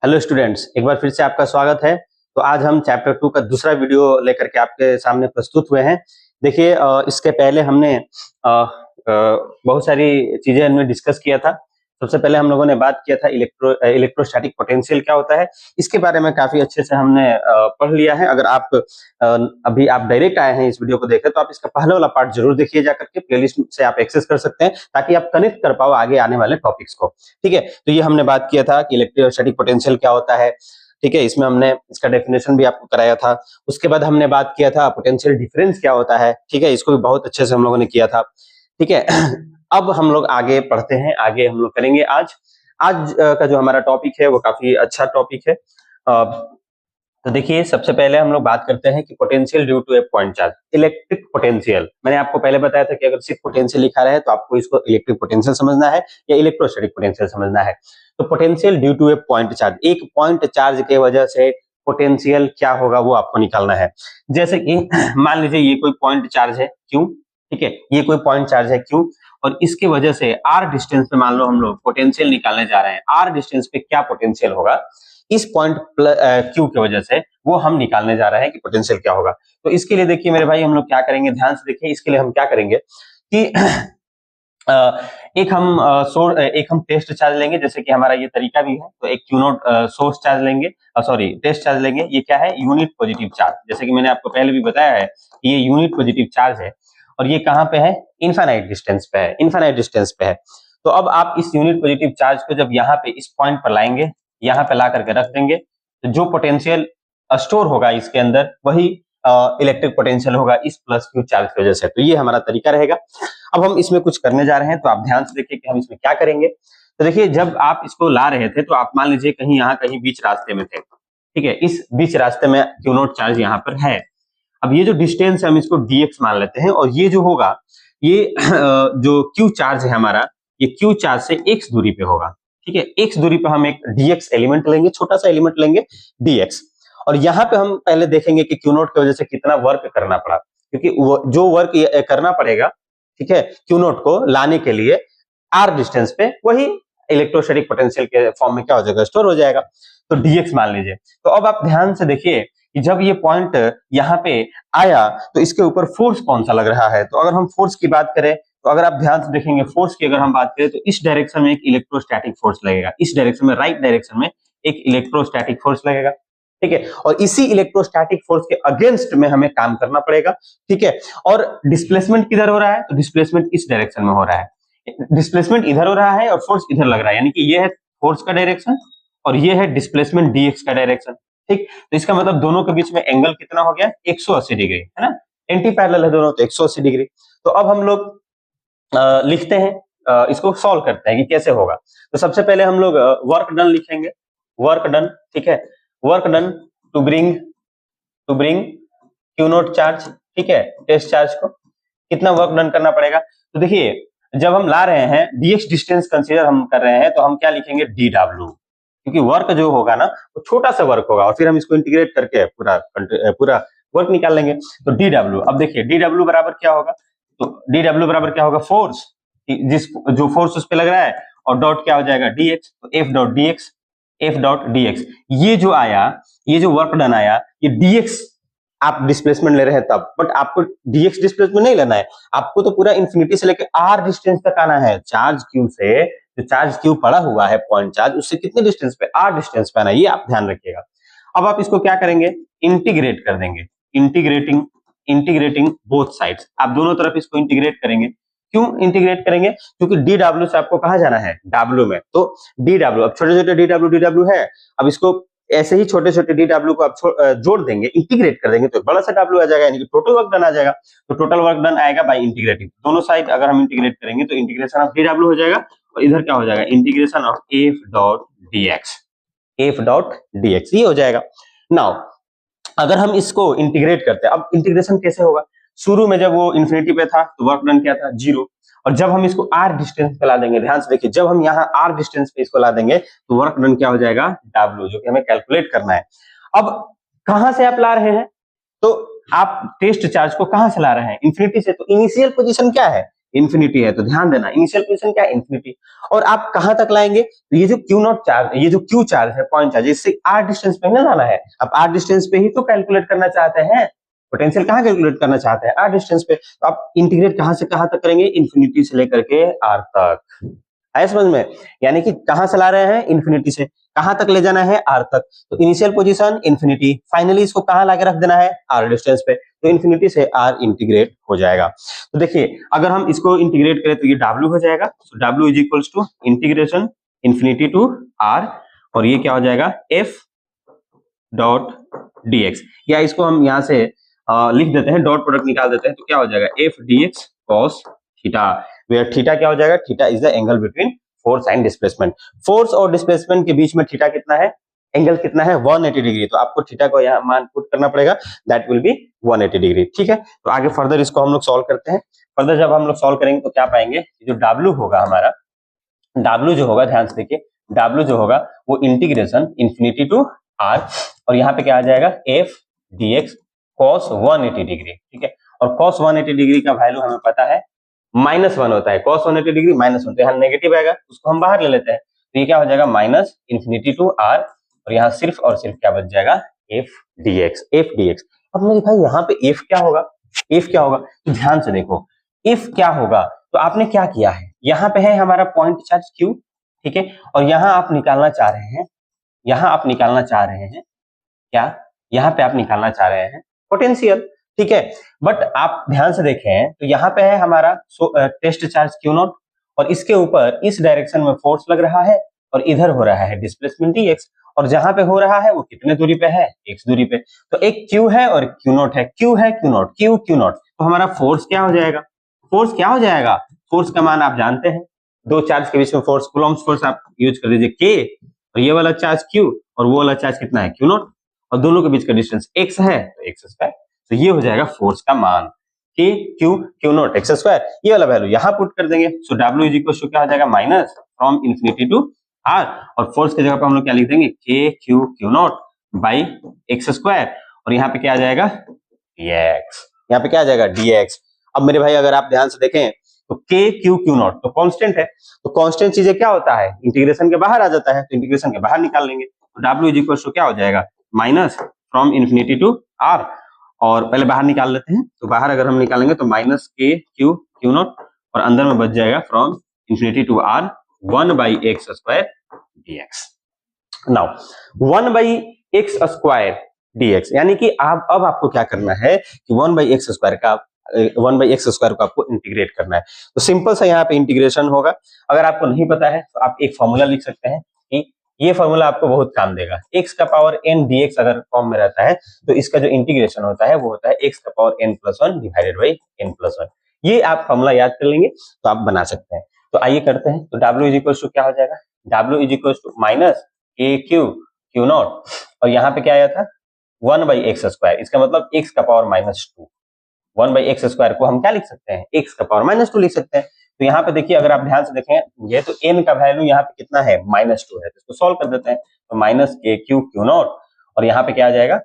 Hello students, एक बार फिर से आपका स्वागत है। तो आज हम चैप्टर 2 का दूसरा वीडियो लेकर के आपके सामने प्रस्तुत हुए हैं। देखिए, इसके पहले हमने बहुत सारी चीजें हमने डिस्कस किया था। सबसे पहले हम लोगों ने बात किया था इलेक्ट्रोस्टैटिक पोटेंशियल क्या होता है। इसके बारे में काफी अच्छे से हमने पढ़ लिया है। अगर आप अभी आप डायरेक्ट आए हैं इस वीडियो को देखें तो आप इसका पहले वाला पार्ट जरूर देखिए, जा करके प्लेलिस्ट से आप एक्सेस कर सकते हैं ताकि आप कनेक्ट कर पाओ आगे आने वाले टॉपिक्स को। ठीक है, तो ये हमने बात किया था कि इलेक्ट्रोस्टैटिक पोटेंशियल क्या होता है। ठीक है, इसमें हमने इसका डेफिनेशन भी आपको कराया था। उसके बाद हमने बात किया था पोटेंशियल डिफरेंस क्या होता है। ठीक है, इसको भी बहुत अच्छे से हम लोगों ने किया था। ठीक है, अब हम लोग आगे पढ़ते हैं, आगे हम लोग करेंगे। आज आज का जो हमारा टॉपिक है वो काफी अच्छा टॉपिक है। तो देखिए, सबसे पहले हम लोग बात करते हैं कि potential due to a point charge, electric potential. मैंने आपको पहले बताया था कि अगर सिर्फ पोटेंशियल लिखा रहा है तो आपको इसको इलेक्ट्रिक पोटेंशियल समझना है या इलेक्ट्रोस्टैटिक पोटेंशियल समझना है। तो potential due to a point charge, एक पॉइंट चार्ज के वजह से पोटेंशियल क्या होगा वो आपको निकालना है। जैसे कि मान लीजिए ये कोई पॉइंट चार्ज है क्यू। ठीक है, ये कोई पॉइंट चार्ज है क्यू और इसके वजह से आर डिस्टेंस पे मान लो हम लोग पोटेंशियल निकालने जा रहे हैं। आर डिस्टेंस पे क्या पोटेंशियल होगा इस पॉइंट क्यू की वजह से, वो हम निकालने जा रहे हैं कि पोटेंशियल क्या होगा। तो इसके लिए देखिए मेरे भाई, हम लोग क्या करेंगे, ध्यान से देखिए। इसके लिए हम क्या करेंगे कि एक हम टेस्ट चार्ज लेंगे, जैसे कि हमारा ये तरीका भी है। तो एक क्यू नॉट सोर्स चार्ज लेंगे, सॉरी टेस्ट चार्ज लेंगे। ये क्या है, यूनिट पॉजिटिव चार्ज। जैसे कि मैंने आपको पहले भी बताया है कि ये यूनिट पॉजिटिव चार्ज है और ये कहाँ पे है, इनफाइनाइट डिस्टेंस पे है, इनफाइनाइट डिस्टेंस पे है। तो अब आप इस यूनिट पॉजिटिव चार्ज को जब यहाँ पे इस पॉइंट पर लाएंगे, यहाँ पे ला करके रख देंगे, तो जो पोटेंशियल स्टोर होगा इसके अंदर वही इलेक्ट्रिक पोटेंशियल होगा इस प्लस क्यू चार्ज की वजह से। तो ये हमारा तरीका रहेगा। अब हम इसमें कुछ करने जा रहे हैं, तो आप ध्यान से देखिए कि हम इसमें क्या करेंगे। तो देखिए, जब आप इसको ला रहे थे तो आप मान लीजिए कहीं यहाँ कहीं बीच रास्ते में थे। ठीक है, इस बीच रास्ते में क्यू नॉट चार्ज यहाँ पर है। अब ये जो डिस्टेंस है हम इसको dx मान लेते हैं और ये जो होगा ये जो क्यू चार्ज है हमारा, ये क्यू चार्ज से x दूरी पे होगा। ठीक है, x दूरी पे हम एक dx एलिमेंट लेंगे, छोटा सा एलिमेंट लेंगे dx। और यहाँ पे हम पहले देखेंगे कि क्यू नॉट की वजह से कितना वर्क करना पड़ा, क्योंकि वो जो वर्क करना पड़ेगा, ठीक है, क्यू नॉट को लाने के लिए r डिस्टेंस पे, वही इलेक्ट्रोस्टैटिक पोटेंशियल के फॉर्म में क्या हो जाएगा, स्टोर हो जाएगा। तो dx मान लीजिए। तो अब आप ध्यान से देखिए कि जब ये पॉइंट यहाँ पे आया तो इसके ऊपर फोर्स कौन सा लग रहा है। तो अगर हम फोर्स की बात करें, तो अगर आप ध्यान से देखेंगे फोर्स की अगर हम बात करें तो इस डायरेक्शन में एक इलेक्ट्रोस्टैटिक फोर्स लगेगा, इस डायरेक्शन में, राइट डायरेक्शन में एक इलेक्ट्रोस्टैटिक फोर्स लगेगा। ठीक है, और इसी इलेक्ट्रोस्टैटिक फोर्स के अगेंस्ट में हमें काम करना पड़ेगा। ठीक है, और डिस्प्लेसमेंट किधर हो रहा है, तो डिस्प्लेसमेंट इस डायरेक्शन में हो रहा है। डिस्प्लेसमेंट इधर हो रहा है और फोर्स इधर लग रहा है, यानी कि ये है फोर्स का डायरेक्शन और ये है डिस्प्लेसमेंट dx का डायरेक्शन। ठीक, तो इसका मतलब दोनों के बीच में एंगल कितना हो गया, 180 डिग्री, है ना। एंटी पैरेलल है दोनों, तो 180 डिग्री। तो अब हम लोग लिखते हैं, इसको सॉल्व करते हैं कि कैसे होगा। तो सबसे पहले हम लोग वर्क डन लिखेंगे, वर्क डन। ठीक है, work done to bring Q not charge, ठीक है, टेस्ट चार्ज को कितना वर्क डन करना पड़ेगा। तो देखिए, जब हम ला रहे हैं dx डिस्टेंस कंसीडर हम कर रहे हैं, तो हम क्या लिखेंगे, dw, क्योंकि वर्क जो होगा ना वो छोटा सा वर्क होगा और फिर हम इसको इंटीग्रेट करके पूरा वर्क निकाल लेंगे। तो dw, अब देखिए dw बराबर क्या होगा, तो dw बराबर क्या होगा, फोर्स, जिस जो फोर्स उस पे लग रहा है, और डॉट क्या हो जाएगा, dx। तो f डॉट dx, ये जो आया, ये जो वर्क डन आया, ये dx आप डिस्प्लेसमेंट ले रहे हैं तब, बट आपको dx डिस्प्लेसमेंट नहीं लेना है, आपको तो पूरा इंफिनिटी से लेकर r डिस्टेंस तक आना है। चार्ज क्यू से, जो चार्ज क्यू पड़ा हुआ है पॉइंट चार्ज, उससे कितने डिस्टेंस पे, r डिस्टेंस पे आना है, ये आप ध्यान रखिएगा। अब आप इसको क्या करेंगे, इंटीग्रेट कर देंगे, इंटीग्रेटिंग बोथ साइड्स, आप दोनों तरफ इसको इंटीग्रेट करेंगे। क्यों इंटीग्रेट करेंगे, क्योंकि dw से आपको कहा जाना है w में, तो dw, अब छोटे छोटे dw है, अब इसको ऐसे ही छोटे छोटे dw को आप जोड़ देंगे, इंटीग्रेट कर देंगे, तो बड़ा सा w आ जाएगा, यानी कि टोटल वर्क डन आ जाएगा। तो टोटल वर्क डन आएगा बाय इंटीग्रेटिंग, दोनों साइड अगर हम इंटीग्रेट करेंगे तो इंटीग्रेशन ऑफ dw हो जाएगा और इधर क्या हो जाएगा, integration of f dot dx, ये हो जाएगा। नाउ अगर हम इसको इंटीग्रेट करते हैं, अब इंटीग्रेशन कैसे होगा, शुरू में जब वो इन्फिनिटी पे था तो वर्क डन क्या था, 0, और जब हम इसको r डिस्टेंस पे ला देंगे, ध्यान से देखिए, जब हम यहाँ r डिस्टेंस पे इसको ला देंगे तो वर्क डन क्या हो जाएगा, w, जो कि हमें कैलकुलेट करना है। अब कहां से आप ला रहे हैं, तो आप टेस्ट चार्ज को कहां से ला रहे हैं, इन्फिनिटी से, तो इनिशियल पोजीशन क्या है, इन्फिनिटी है, तो ध्यान देना इनिशियल पोजीशन क्या है, इन्फिनिटी। और आप कहां तक लाएंगे, तो ये जो क्यू नॉट चार्ज, ये जो क्यू चार्ज है, पॉइंट चार्ज, इससे आर डिस्टेंस पे ना जाना है। आप आर डिस्टेंस पे ही तो कैलकुलेट करना चाहते हैं, पोटेंशियल कहां कैलकुलेट करना चाहते हैं, आर डिस्टेंस पे। तो आप इंटीग्रेट कहां से कहां तक करेंगे, इन्फिनिटी से लेकर के आर तक। आया समझ में, यानी कि कहां से ला रहे हैं, इन्फिनिटी से कहां तक ले जाना है, आर तक। तो इनिशियल पोजीशन इन्फिनिटी, फाइनली इसको कहां लाके रख देना है, आर डिस्टेंस पे। तो इन्फिनिटी से आर इंटीग्रेट हो जाएगा। तो देखिए अगर हम इसको इंटीग्रेट करें तो ये W हो जाएगा। तो W is equals to integration infinity to R, और ये क्या हो जाएगा, F डॉट dx, या इसको हम यहाँ से लिख देते हैं, डॉट प्रोडक्ट निकाल देते हैं, तो क्या हो जाएगा, F dx cos theta, where theta क्या हो जाएगा, theta is the angle between force and displacement. Force और डिस्प्लेसमेंट के बीच में थीटा कितना है, एंगल कितना है, 180 डिग्री। तो आपको थीटा को यहाँ मान पुट करना पड़ेगा, दैट विल बी 180 डिग्री। ठीक है, तो आगे फर्दर इसको हम लोग सॉल्व करते हैं। फर्दर जब हम लोग सॉल्व करेंगे तो क्या पाएंगे, जो W होगा हमारा, W जो होगा, ध्यान से देखिए, W जो होगा वो इंटीग्रेशन इन्फिनिटी टू आर, और यहाँ पे क्या आ जाएगा, F dx cos 180 डिग्री। ठीक है, और cos 180 डिग्री का वैल्यू हमें पता है -1 होता है, cos 180 डिग्री -1, तो यहाँ नेगेटिव आएगा, उसको हम बाहर ले लेते हैं। तो ये क्या हो जाएगा, माइनस इन्फिनिटी टू आर, और यहाँ सिर्फ और सिर्फ क्या बच जाएगा, F dx। अब मेरे भाई यहाँ पे F क्या होगा, F क्या होगा, तो ध्यान से देखो F क्या होगा। तो आपने क्या किया है, यहाँ पे है हमारा पॉइंट चार्ज Q, ठीक है, और यहाँ आप निकालना चाह रहे हैं, यहाँ आप निकालना चाह रहे हैं क्या, यहाँ पे आप निकालना चाह रहे हैं पोटेंशियल। ठीक है, बट आप ध्यान से देखें तो यहाँ पे है हमारा टेस्ट चार्ज Q नॉट, और इसके ऊपर इस डायरेक्शन में फोर्स लग रहा है, और इधर हो रहा है डिस्प्लेसमेंट dx, और जहां पे हो रहा है वो कितने दूरी पे है, x दूरी पे। तो एक Q है और Q नॉट है, Q है Q नॉट, Q नॉट, तो हमारा फोर्स क्या हो जाएगा, फोर्स क्या हो जाएगा, फोर्स का मान आप जानते हैं, दो चार्ज के बीच में फोर्स, कूलम्ब्स फोर्स आप यूज कर दीजिए K, और ये वाला चार्ज Q, और वो वाला चार्ज कितना है, Q नॉट, और दोनों के बीच का डिस्टेंस x है, तो x स्क्वायर। तो ये हो जाएगा फोर्स का मान, K Q not x square, ये वाला वैल्यू यहाँ पुट कर देंगे। So W is equal to क्या हो जाएगा, minus from infinity to R, और फोर्स की जगह पे हम लोग क्या लिख देंगे, K Q naught by x square, और यहाँ पे क्या आ जाएगा, dx, यहाँ पे क्या आ जाएगा, dx। अब मेरे भाई अगर आप ध्यान से देखें तो K Q नॉट तो कांस्टेंट है, तो कांस्टेंट चीजें क्या होता है, इंटीग्रेशन के बाहर आ जाता है, तो इंटीग्रेशन के बाहर निकाल लेंगे। तो W इज इक्वल टू क्या हो जाएगा, minus from infinity to R, और पहले बाहर निकाल लेते हैं, तो बाहर अगर हम निकालेंगे तो माइनस K Q नॉट, और अंदर में बच जाएगा फ्रॉम इन्फिनिटी टू R 1 बाई एक्स स्क्वायर dx। नाउ 1 बाई एक्स स्क्वायर dx, यानी कि आप अब आपको क्या करना है कि 1 बाई एक्स स्क्वायर का 1 बाई एक्स स्क्वायर को आपको इंटीग्रेट करना है। तो सिंपल सा यहाँ पे इंटीग्रेशन होगा। अगर आपको नहीं पता है तो आप एक फॉर्मूला लिख सकते हैं, कि ये फॉर्मूला आपको बहुत काम देगा। x का पावर n dx अगर फॉर्म में रहता है तो इसका जो इंटीग्रेशन होता है वो होता है x का power n+1 divided by n+1। ये आप फॉर्मूला याद कर लेंगे तो आप बना सकते हैं। तो आइए करते हैं। तो W इज इक्वल टू क्या हो जाएगा, W is equal to minus K Q not, और यहाँ पे क्या आया था 1 बाई एक्स स्क्वायर, इसका मतलब x का पावर -2। 1 बाई एक्स स्क्वायर को हम क्या लिख सकते हैं, x का पावर -2 लिख सकते हैं। तो यहाँ पे देखिए अगर आप ध्यान से देखें, ये तो n का वैल्यू यहाँ पे कितना है, -2 है, तो इसको सॉल्व कर देते हैं। तो माइनस K Q नॉट, और यहाँ पे क्या आ जाएगा,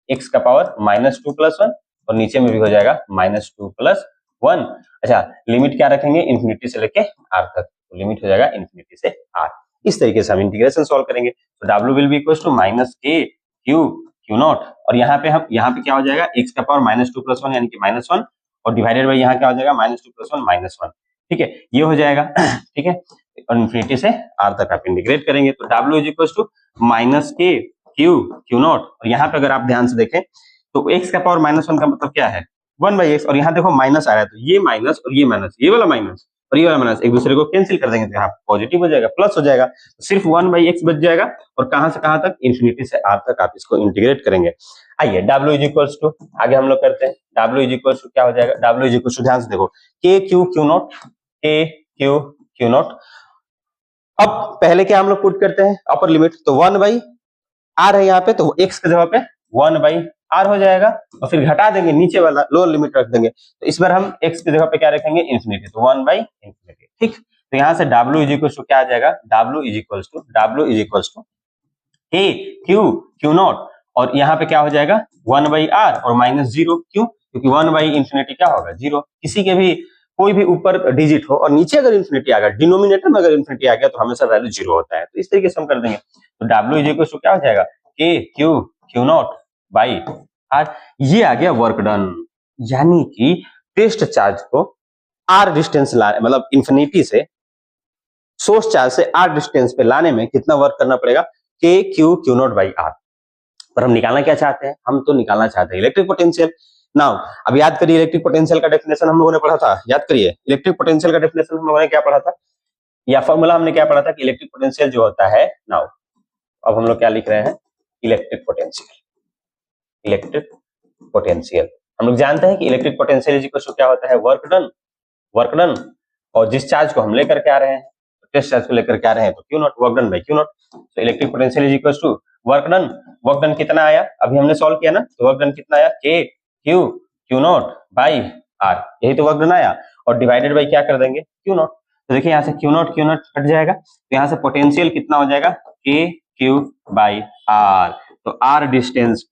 x का पावर -2 + 1, और नीचे में भी हो जाएगा -2 + 1। अच्छा, लिमिट क्या रखेंगे, इन्फिनिटी से लेके r तक, तो लिमिट हो जाएगा इन्फिनिटी से r। इस तरीके से हम इंटीग्रेशन सॉल्व करेंगे। तो W will be equal to minus K Q not, और यहाँ पे क्या हो जाएगा, x का पावर -2 + 1 यानी कि -1, और डिवाइडेड बाई यहाँ क्या हो जाएगा, -2 + 1 -1। ठीक है, ये हो जाएगा। ठीक है, और इन्फिनिटी से r तक आप इंटीग्रेट करेंगे। तो W is equal to minus K Q not, और यहाँ पे अगर आप ध्यान से देखें तो x का पावर -1 का मतलब क्या है, 1 बाई एक्स, और यहाँ देखो माइनस आ रहा है, तो ये माइनस और ये माइनस, ये वाला माइनस और ये वाला माइनस एक दूसरे को कैंसिल कर देंगे, तो यहाँ पॉजिटिव हो जाएगा, प्लस हो जाएगा, तो सिर्फ 1 बाई एक्स बच जाएगा। और कहां से कहां तक, इन्फिनिटी से r तक आप इसको इंटीग्रेट करेंगे। आइए W इज इक्वल टू आगे हम लोग करते हैं। W इज इक्वल टू क्या हो जाएगा, W इज इक्वल टू ध्यान से देखो K Q not, K Q not. अब पहले क्या हम लोग पुट करते हैं, अपर लिमिट, तो 1 बाई r है यहाँ पे, तो x की जगह पे 1 बाई r हो जाएगा, और फिर घटा देंगे नीचे वाला लोअर लिमिट रख देंगे। तो इस बार हम x की जगह पे क्या रखेंगे, इन्फिनिटी, तो 1 बाई इन्फिनिटी। ठीक, तो यहाँ से W इज इक्वल टू क्या आ जाएगा, W is equal to K Q not, और यहाँ पे क्या हो जाएगा 1 बाई r और -0, क्यों, क्योंकि 1 बाई इन्फिनिटी क्या होगा 0। किसी के भी कोई भी ऊपर डिजिट हो और नीचे अगर इन्फिनिटी आ गया, डिनोमिनेटर में अगर इन्फिनिटी आ गया तो हमेशा वैल्यू 0 होता है। तो इस तरीके से हम कर देंगे। तो W इज इक्वल टू क्या हो जाएगा, K Q naught by R. ये आ गया वर्क डन, यानी कि टेस्ट चार्ज को R डिस्टेंस मतलब इन्फिनिटी से सोर्स चार्ज से R डिस्टेंस पे लाने में कितना वर्क करना पड़ेगा, K Q naught by R। पर हम निकालना क्या चाहते हैं, हम तो निकालना चाहते हैं इलेक्ट्रिक पोटेंशियल। नाउ अब याद करिए इलेक्ट्रिक पोटेंशियल का डेफिनेशन हम लोगों ने पढ़ा था, याद करिए इलेक्ट्रिक पोटेंशियल का डेफिनेशन हम लोगों ने क्या पढ़ा था, या फॉर्मूला हमने क्या पढ़ा था कि इलेक्ट्रिक पोटेंशियल जो होता है। नाउ अब हम लोग क्या लिख रहे हैं, इलेक्ट्रिक पोटेंशियल। इलेक्ट्रिक पोटेंशियल हम लोग जानते हैं कि electric potential is equal to क्या होता है, वर्क डन। वर्क डन और जिस चार्ज को हम लेकर के आ रहे हैं, टेस्ट चार्ज को लेकर के आ रहे हैं, तो q naught, work done by q naught. तो electric potential is equal to work done. Work done कितना आया, अभी हमने सॉल्व किया ना, तो वर्क डन कितना आया, के क्यू नॉट बाई आर, यही तो वर्क डन आया। और डिवाइडेड बाई क्या कर देंगे, क्यू नॉट। तो देखिए यहाँ से क्यू नॉट कट जाएगा, तो यहाँ से पोटेंशियल कितना हो जाएगा, के क्यू बाई आर। तो आर डिस्टेंस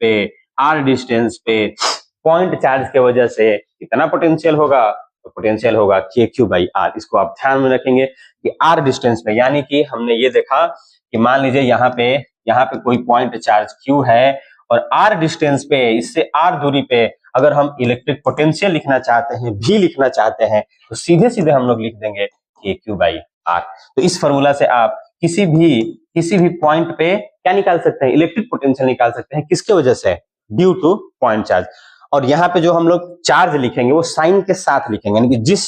पे पॉइंट चार्ज के वजह से कितना पोटेंशियल होगा, तो पोटेंशियल होगा के क्यू बाई आर। इसको आप ध्यान में रखेंगे कि आर डिस्टेंस पे, यानी कि हमने ये देखा कि मान लीजिए यहाँ पे कोई पॉइंट चार्ज क्यू है और आर डिस्टेंस पे, इससे आर दूरी पे अगर हम इलेक्ट्रिक पोटेंशियल लिखना चाहते हैं, भी लिखना चाहते हैं, तो सीधे सीधे हम लोग लिख देंगे के क्यू बाई आर। तो इस फॉर्मूला से आप किसी भी पॉइंट पे क्या निकाल सकते हैं, इलेक्ट्रिक पोटेंशियल निकाल सकते हैं। किसके वजह से, ड्यू टू पॉइंट चार्ज। और यहाँ पे जो हम लोग चार्ज लिखेंगे वो साइन के साथ लिखेंगे, यानी कि जिस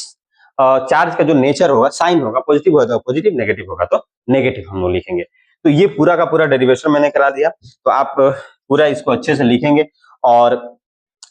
चार्ज का जो नेचर होगा, साइन होगा, पॉजिटिव होगा तो पॉजिटिव, नेगेटिव होगा तो नेगेटिव हम लोग लिखेंगे। तो ये पूरा का पूरा डेरिवेशन मैंने करा दिया, तो आप पूरा इसको अच्छे से लिखेंगे और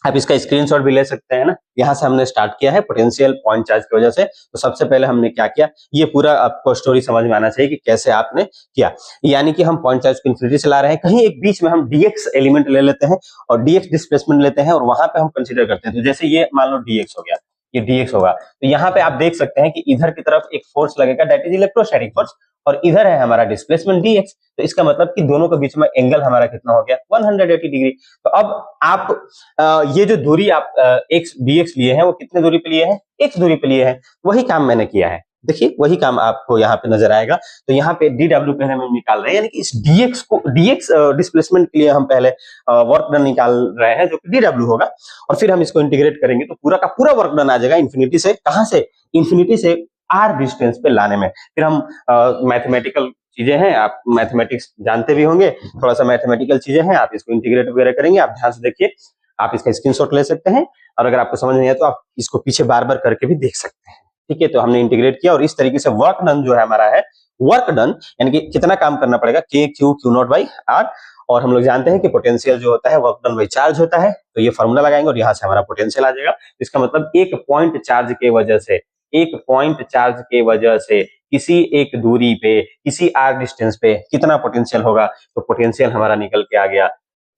आप इसका स्क्रीनशॉट भी ले सकते हैं ना। यहाँ से हमने स्टार्ट किया है पोटेंशियल पॉइंट चार्ज की वजह से। तो सबसे पहले हमने क्या किया, ये पूरा आपको स्टोरी समझ में आना चाहिए कि कैसे आपने किया। यानी कि हम पॉइंट चार्ज को इन्फिनिटी से ला रहे हैं, कहीं एक बीच में हम dx एलिमेंट ले लेते हैं और dx डिस्प्लेसमेंट लेते हैं और वहां पे हम कंसीडर करते हैं। तो जैसे ये मान लो dx हो गया, ये dx होगा, तो यहाँ पे आप देख सकते हैं कि इधर की तरफ एक फोर्स लगेगा, दैट इज इलेक्ट्रोस्टैटिक फोर्स, और इधर है हमारा डिस्प्लेसमेंट dx। तो इसका मतलब कि दोनों के बीच में एंगल हमारा कितना हो गया, 180 डिग्री। तो अब आप ये जो दूरी आप x dx लिए हैं वो कितने दूरी पे लिए हैं, x दूरी पे लिए हैं। वही काम मैंने किया है, देखिए वही काम आपको यहाँ पे नजर आएगा। तो यहाँ पे dw पहले हम निकाल रहे हैं, यानी कि इस dx डिस्प्लेसमेंट के लिए हम पहले वर्क डन निकाल रहे हैं जो कि dw होगा, और फिर हम इसको इंटीग्रेट करेंगे तो पूरा का पूरा वर्क डन आ जाएगा इन्फिनिटी से। कहां से, इन्फिनिटी से r डिस्टेंस पे लाने में। फिर हम मैथमेटिकल चीजें हैं, आप मैथमेटिक्स जानते भी होंगे, थोड़ा सा मैथमेटिकल चीजें हैं, आप इसको इंटीग्रेट वगैरह करेंगे। आप ध्यान से देखिए, आप इसका स्क्रीनशॉट ले सकते हैं, और अगर आपको समझ नहीं आया तो आप इसको पीछे बार बार करके भी देख सकते हैं। ठीक है, तो हमने इंटीग्रेट किया और इस तरीके से वर्क डन जो है हमारा है, वर्क डन यानी कि कितना काम करना पड़ेगा, के क्यू नॉट बाई आर। और हम लोग जानते हैं कि पोटेंशियल जो होता है वर्क डन बाई चार्ज होता है, तो ये फॉर्मूला लगाएंगे और यहाँ से हमारा पोटेंशियल आ जाएगा। इसका मतलब एक पॉइंट चार्ज के वजह से किसी एक दूरी पे, किसी आर डिस्टेंस पे कितना पोटेंशियल होगा, तो पोटेंशियल हमारा निकल के आ गया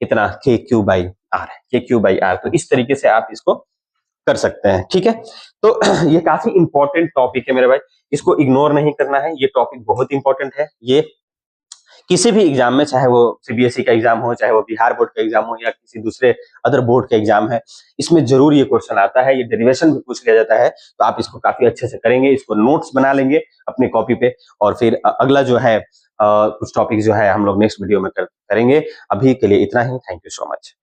कितना, के क्यू बाई आर। तो इस तरीके से आप इसको कर सकते हैं। ठीक है, तो ये काफी इंपॉर्टेंट टॉपिक है मेरे भाई, इसको इग्नोर नहीं करना है। ये टॉपिक बहुत इंपॉर्टेंट है, ये किसी भी एग्जाम में, चाहे वो सीबीएसई का एग्जाम हो, चाहे वो बिहार बोर्ड का एग्जाम हो, या किसी दूसरे अदर बोर्ड का एग्जाम है, इसमें जरूर ये क्वेश्चन आता है। ये डेरिवेशन भी पूछ लिया जाता है, तो आप इसको काफी अच्छे से करेंगे, इसको नोट्स बना लेंगे अपनी कॉपी पे, और फिर अगला जो है कुछ टॉपिक जो है हम लोग नेक्स्ट वीडियो में करेंगे। अभी के लिए इतना ही, थैंक यू सो मच।